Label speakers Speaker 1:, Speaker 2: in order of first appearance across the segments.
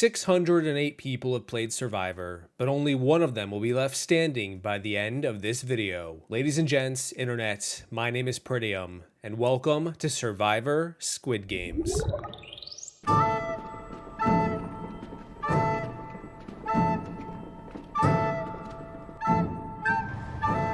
Speaker 1: 608 people have played Survivor, but only one of them will be left standing by the end of this video. Ladies and gents, internet, my name is Peridiam, and welcome to Survivor Squid Games.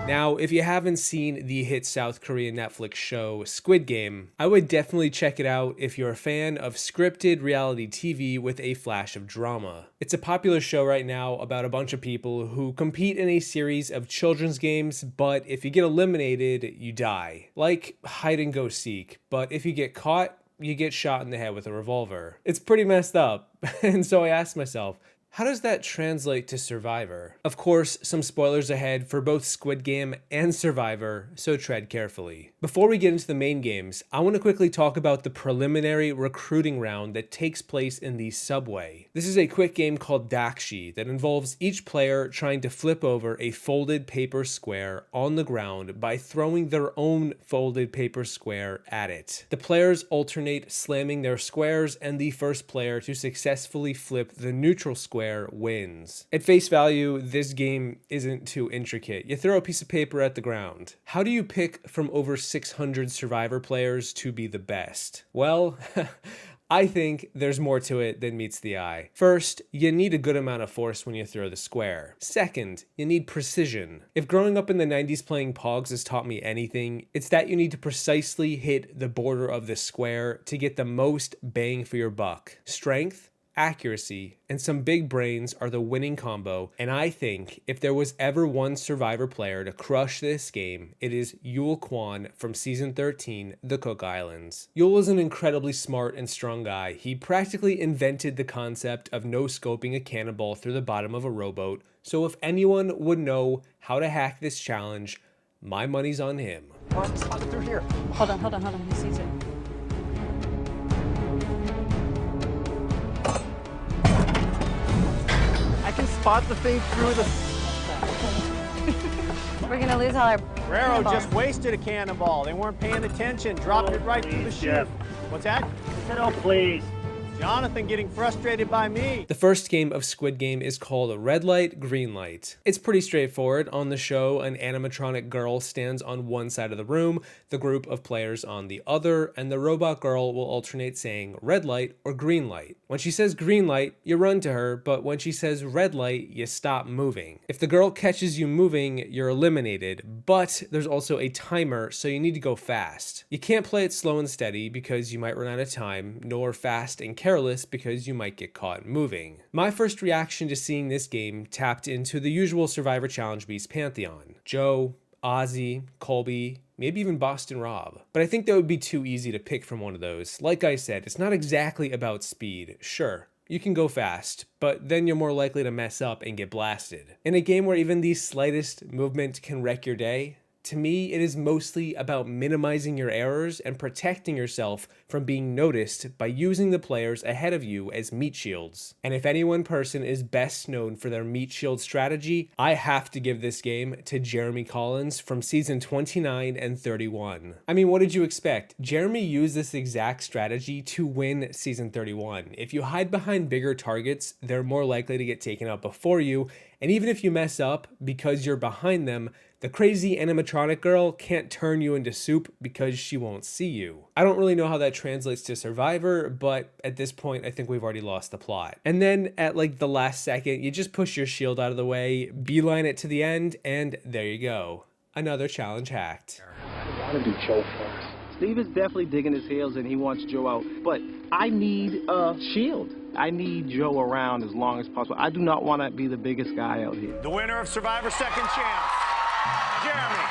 Speaker 1: Now, if you haven't seen the hit South Korean Netflix show Squid Game, I would definitely check it out if you're a fan of scripted reality TV with a flash of drama. It's a popular show right now about a bunch of people who compete in a series of children's games, but if you get eliminated, you die. Like hide and go seek, but if you get caught, you get shot in the head with a revolver. It's pretty messed up, and so I asked myself, how does that translate to Survivor? Of course, some spoilers ahead for both Squid Game and Survivor, so tread carefully. Before we get into the main games, I want to quickly talk about the preliminary recruiting round that takes place in the subway. This is a quick game called ddakji that involves each player trying to flip over a folded paper square on the ground by throwing their own folded paper square at it. The players alternate slamming their squares, and the first player to successfully flip the neutral square wins. At face value, this game isn't too intricate. You throw a piece of paper at the ground. How do you pick from over 600 Survivor players to be the best? Well, I think there's more to it than meets the eye. First, you need a good amount of force when you throw the square. Second, you need precision. If growing up in the 90s playing Pogs has taught me anything, it's that you need to precisely hit the border of the square to get the most bang for your buck. Strength, accuracy, and some big brains are the winning combo, and I think if there was ever one Survivor player to crush this game, it is Yul Kwon from Season 13, The Cook Islands. Yul is an incredibly smart and strong guy. He practically invented the concept of no-scoping a cannonball through the bottom of a rowboat, so if anyone would know how to hack this challenge, my money's on him.
Speaker 2: Oh, I'm spotted through here. Hold on, he sees it. I can spot the thing through the...
Speaker 3: We're gonna lose all our
Speaker 4: Raro
Speaker 3: cannonballs.
Speaker 4: just wasted a cannonball. They weren't paying attention. Dropped it right through the chute. What's that?
Speaker 5: Oh, please.
Speaker 4: Jonathan getting frustrated by me.
Speaker 1: The first game of Squid Game is called Red Light, Green Light. It's pretty straightforward. On the show, an animatronic girl stands on one side of the room, the group of players on the other, and the robot girl will alternate saying red light or green light. When she says green light, you run to her, but when she says red light, you stop moving. If the girl catches you moving, you're eliminated, but there's also a timer, so you need to go fast. You can't play it slow and steady because you might run out of time, nor fast and careless because you might get caught moving. My first reaction to seeing this game tapped into the usual Survivor Challenge Beast pantheon. Joe, Ozzy, Colby, maybe even Boston Rob. But I think that would be too easy to pick from one of those. Like I said, it's not exactly about speed. Sure, you can go fast, but then you're more likely to mess up and get blasted. In a game where even the slightest movement can wreck your day, to me, it is mostly about minimizing your errors and protecting yourself from being noticed by using the players ahead of you as meat shields. And if any one person is best known for their meat shield strategy, I have to give this game to Jeremy Collins from Season 29 and 31. I mean, what did you expect? Jeremy used this exact strategy to win Season 31. If you hide behind bigger targets, they're more likely to get taken out before you, and even if you mess up because you're behind them, the crazy animatronic girl can't turn you into soup because she won't see you. I don't really know how that translates to Survivor, but at this point, I think we've already lost the plot. And then at like the last second, you just push your shield out of the way, beeline it to the end, and there you go. Another challenge hacked.
Speaker 5: I gotta do Joe first. Steve is definitely digging his heels and he wants Joe out, but I need a shield. I need Joe around as long as possible. I do not want to be the biggest guy out here.
Speaker 4: The winner of Survivor Second Chance, Jeremy.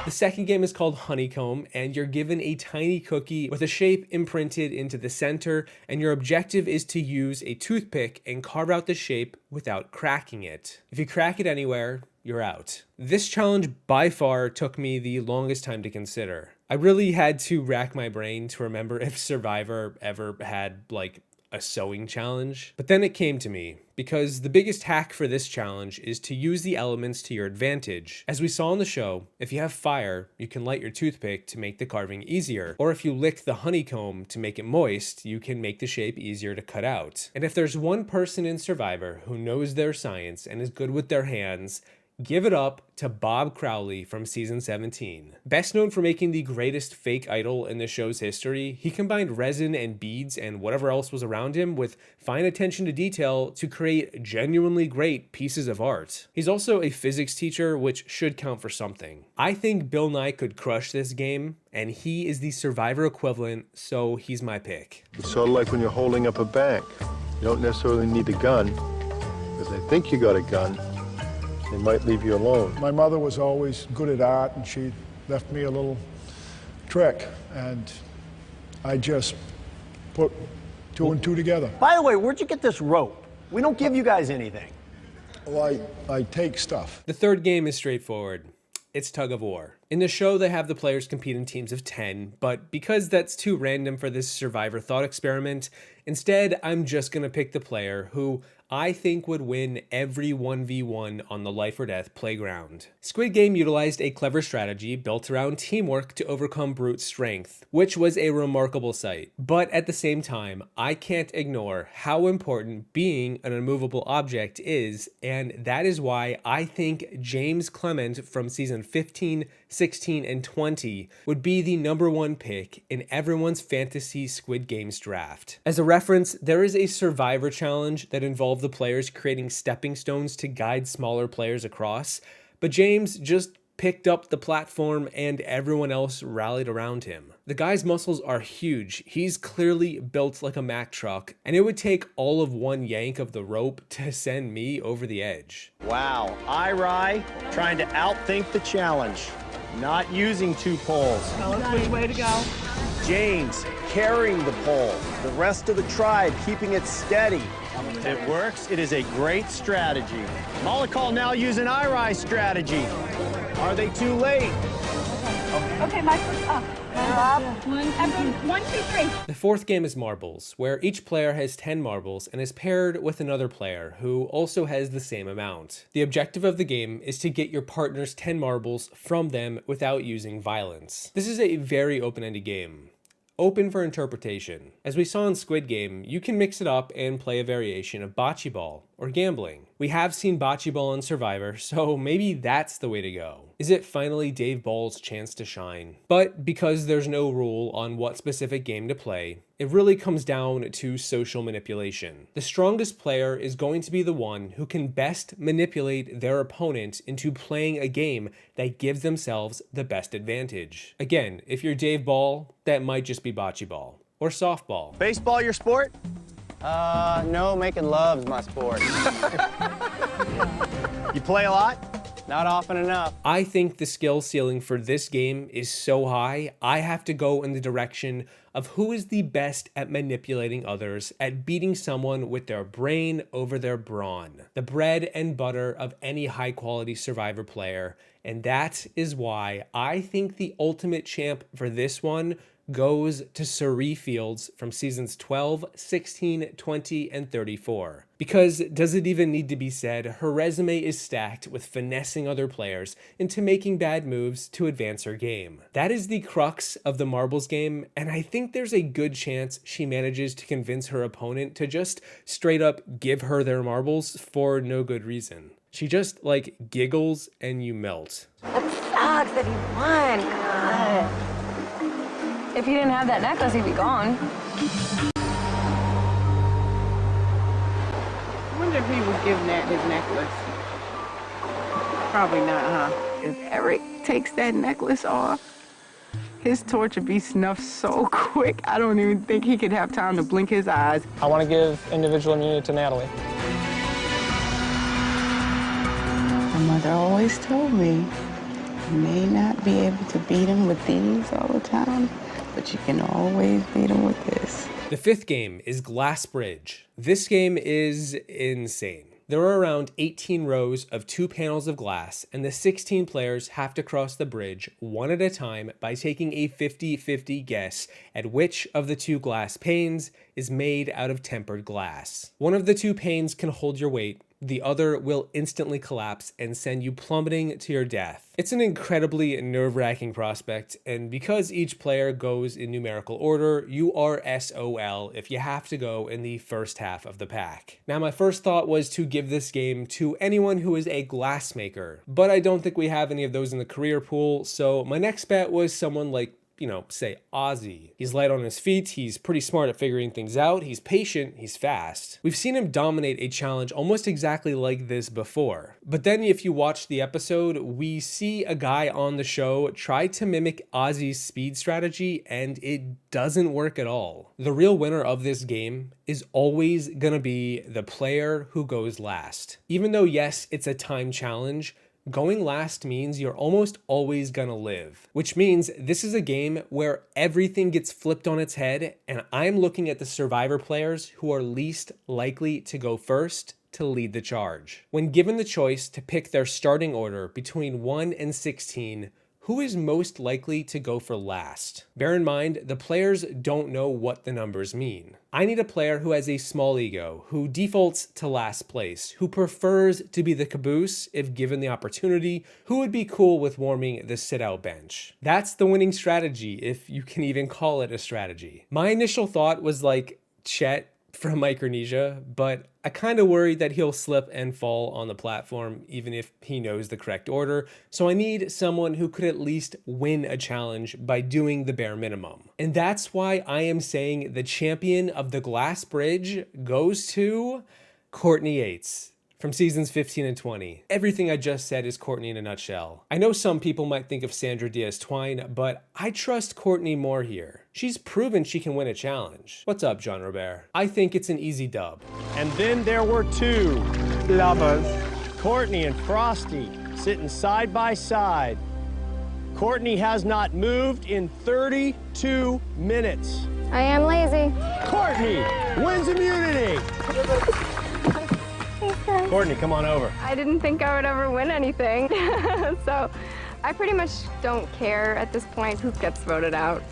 Speaker 1: The second game is called Honeycomb, and you're given a tiny cookie with a shape imprinted into the center, and your objective is to use a toothpick and carve out the shape without cracking it. If you crack it anywhere, you're out. This challenge by far took me the longest time to consider. I really had to rack my brain to remember if Survivor ever had like a sewing challenge. But then it came to me, because the biggest hack for this challenge is to use the elements to your advantage. As we saw in the show, if you have fire, you can light your toothpick to make the carving easier. Or if you lick the honeycomb to make it moist, you can make the shape easier to cut out. And if there's one person in Survivor who knows their science and is good with their hands, give it up to Bob Crowley from season 17. Best known for making the greatest fake idol in the show's history, he combined resin and beads and whatever else was around him with fine attention to detail to create genuinely great pieces of art. He's also a physics teacher, which should count for something. I think Bill Nye could crush this game, and he is the Survivor equivalent, so he's my pick.
Speaker 3: It's sort of like when you're holding up a bank. You don't necessarily need a gun, because they think you got a gun. They might leave you alone.
Speaker 6: My mother was always good at art, and she left me a little trick, and I just put 2 and 2 together.
Speaker 4: By the way, where'd you get this rope? We don't give you guys anything.
Speaker 6: Well, I take stuff.
Speaker 1: The third game is straightforward. It's tug of war. In the show, they have the players compete in teams of 10, but because that's too random for this Survivor thought experiment, instead, I'm just gonna pick the player who I think would win every 1v1 on the life or death playground. Squid Game utilized a clever strategy built around teamwork to overcome brute strength, which was a remarkable sight. But at the same time, I can't ignore how important being an immovable object is, and that is why I think James Clement from season 15, 16, and 20 would be the #1 pick in everyone's fantasy Squid Games draft. As a reference, there is a Survivor challenge that involved the players creating stepping stones to guide smaller players across, but James just picked up the platform and everyone else rallied around him. The guy's muscles are huge. He's clearly built like a Mack truck, and it would take all of one yank of the rope to send me over the edge.
Speaker 4: Wow, Irai trying to outthink the challenge. Not using 2 poles.
Speaker 2: Tell us which way to go.
Speaker 4: James carrying the pole. The rest of the tribe keeping it steady. It works. It is a great strategy. Molokol now using Irai's strategy. Are they too late?
Speaker 7: Okay, my foot's up. Bob, 1, 2, 3.
Speaker 1: The fourth game is marbles, where each player has 10 marbles and is paired with another player who also has the same amount. The objective of the game is to get your partner's 10 marbles from them without using violence. This is a very open-ended game. Open for interpretation. As we saw in Squid Game, you can mix it up and play a variation of bocce ball or gambling. We have seen bocce ball on Survivor, so maybe that's the way to go. Is it finally Dave Ball's chance to shine? But because there's no rule on what specific game to play, it really comes down to social manipulation. The strongest player is going to be the one who can best manipulate their opponent into playing a game that gives themselves the best advantage. Again, if you're Dave Ball, that might just be bocce ball or softball.
Speaker 4: Baseball your sport?
Speaker 8: No, making love's my sport.
Speaker 4: You play a lot?
Speaker 8: Not often enough.
Speaker 1: I think the skill ceiling for this game is so high, I have to go in the direction of who is the best at manipulating others, at beating someone with their brain over their brawn. The bread and butter of any high-quality Survivor player, and that is why I think the ultimate champ for this one goes to Suri Fields from seasons 12, 16, 20, and 34. Because, does it even need to be said, her resume is stacked with finessing other players into making bad moves to advance her game. That is the crux of the marbles game, and I think there's a good chance she manages to convince her opponent to just straight up give her their marbles for no good reason. She just, giggles and you melt.
Speaker 7: That sucks that he won. God. If he didn't have that necklace, he'd be gone.
Speaker 9: I wonder if he would give Nat his necklace. Probably not, huh? If Eric takes that necklace off, his torch would be snuffed so quick, I don't even think he could have time to blink his eyes.
Speaker 8: I want to give individual immunity to Natalie.
Speaker 9: My mother always told me, you may not be able to beat him with these all the time, but you can always beat him with this.
Speaker 1: The fifth game is Glass Bridge. This game is insane. There are around 18 rows of 2 panels of glass, and the 16 players have to cross the bridge one at a time by taking a 50-50 guess at which of the 2 glass panes is made out of tempered glass. One of the 2 panes can hold your weight, the other will instantly collapse and send you plummeting to your death. It's an incredibly nerve-wracking prospect, and because each player goes in numerical order, you are SOL if you have to go in the first half of the pack. Now, my first thought was to give this game to anyone who is a glassmaker, but I don't think we have any of those in the career pool, so my next bet was someone like, say Ozzy. He's light on his feet, he's pretty smart at figuring things out, he's patient, he's fast. We've seen him dominate a challenge almost exactly like this before. But then if you watch the episode, we see a guy on the show try to mimic Ozzy's speed strategy, and it doesn't work at all. The real winner of this game is always gonna be the player who goes last. Even though, yes, it's a time challenge, going last means you're almost always gonna live, which means this is a game where everything gets flipped on its head, and I'm looking at the survivor players who are least likely to go first to lead the charge. When given the choice to pick their starting order between 1 and 16, who is most likely to go for last? Bear in mind, the players don't know what the numbers mean. I need a player who has a small ego, who defaults to last place, who prefers to be the caboose if given the opportunity, who would be cool with warming the sit-out bench. That's the winning strategy, if you can even call it a strategy. My initial thought was like Chet from Micronesia, but I kind of worried that he'll slip and fall on the platform even if he knows the correct order, so I need someone who could at least win a challenge by doing the bare minimum. And that's why I am saying the champion of the glass bridge goes to Courtney Yates from seasons 15 and 20. Everything I just said is Courtney in a nutshell. I know some people might think of Sandra Diaz-Twine, but I trust Courtney more here. She's proven she can win a challenge. What's up, John Robert? I think it's an easy dub.
Speaker 4: And then there were 2 lovers, Courtney and Frosty, sitting side by side. Courtney has not moved in 32 minutes.
Speaker 7: I am lazy.
Speaker 4: Courtney wins immunity. Courtney, come on over.
Speaker 7: I didn't think I would ever win anything. So I pretty much don't care at this point who gets voted out.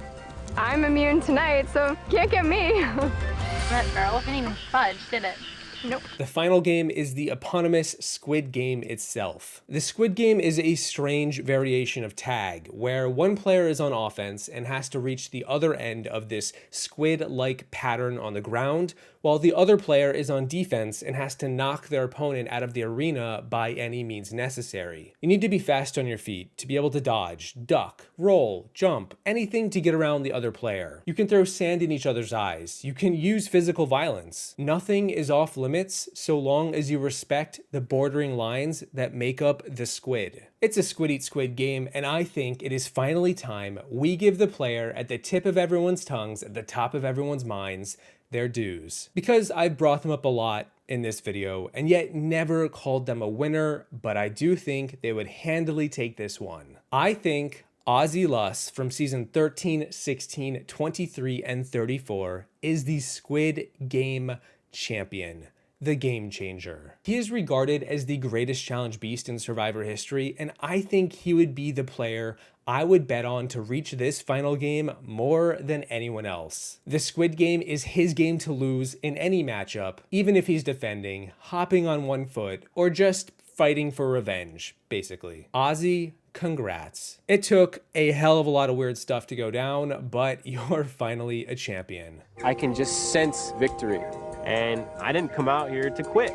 Speaker 7: I'm immune tonight, so can't get me.
Speaker 10: That girl didn't even fudge, did it?
Speaker 7: Nope.
Speaker 1: The final game is the eponymous Squid Game itself. The Squid Game is a strange variation of tag, where one player is on offense and has to reach the other end of this squid-like pattern on the ground, while the other player is on defense and has to knock their opponent out of the arena by any means necessary. You need to be fast on your feet to be able to dodge, duck, roll, jump, anything to get around the other player. You can throw sand in each other's eyes. You can use physical violence. Nothing is off limits so long as you respect the bordering lines that make up the squid. It's a squid eat squid game, and I think it is finally time we give the player at the tip of everyone's tongues, at the top of everyone's minds, their dues. Because I've brought them up a lot in this video and yet never called them a winner, but I do think they would handily take this one. I think Ozzy Luss from season 13, 16, 23, and 34 is the Squid Game champion, the game changer. He is regarded as the greatest challenge beast in Survivor history, and I think he would be the player I would bet on to reach this final game more than anyone else. The Squid Game is his game to lose in any matchup, even if he's defending, hopping on one foot, or just fighting for revenge, basically. Ozzy, congrats. It took a hell of a lot of weird stuff to go down, but you're finally a champion.
Speaker 11: I can just sense victory, and I didn't come out here to quit.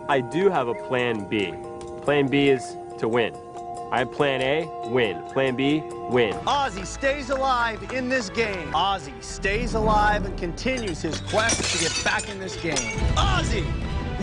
Speaker 11: I do have a plan B. Plan B is to win. I have plan A, win. Plan B, win.
Speaker 4: Ozzy stays alive in this game. Ozzy stays alive and continues his quest to get back in this game. Ozzy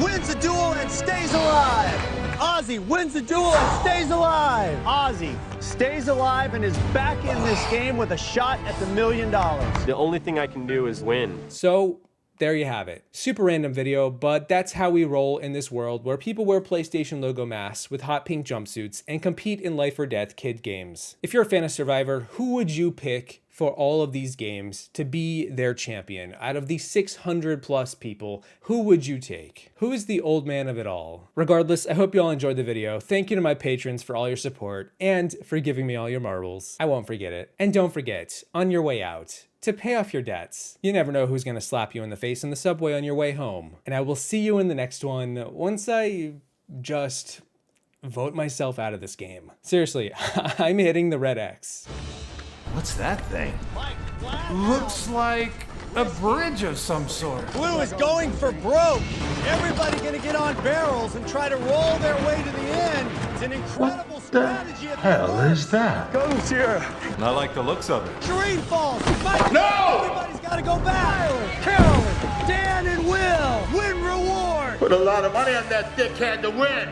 Speaker 4: wins the duel and stays alive. Ozzy wins the duel and stays alive. Ozzy stays alive and is back in this game with a shot at the $1 million.
Speaker 11: The only thing I can do is win.
Speaker 1: So there you have it. Super random video, but that's how we roll in this world where people wear PlayStation logo masks with hot pink jumpsuits and compete in life or death kid games. If you're a fan of Survivor, who would you pick for all of these games to be their champion. Out of the 600 plus people, who would you take? Who is the old man of it all? Regardless, I hope you all enjoyed the video. Thank you to my patrons for all your support and for giving me all your marbles. I won't forget it. And don't forget, on your way out, to pay off your debts. You never know who's gonna slap you in the face in the subway on your way home. And I will see you in the next one once I just vote myself out of this game. Seriously, I'm hitting the red X.
Speaker 12: What's that thing? Looks like a bridge of some sort.
Speaker 4: Blue is going for broke. Everybody gonna get on barrels and try to roll their way to the end. It's an incredible strategy.
Speaker 12: What the hell is that?
Speaker 4: Goes here.
Speaker 12: I like the looks of it.
Speaker 4: Shereen falls. Mike,
Speaker 12: No!
Speaker 4: Everybody's gotta go back. Carolyn, Dan, and Will win reward.
Speaker 12: Put a lot of money on that dickhead to win.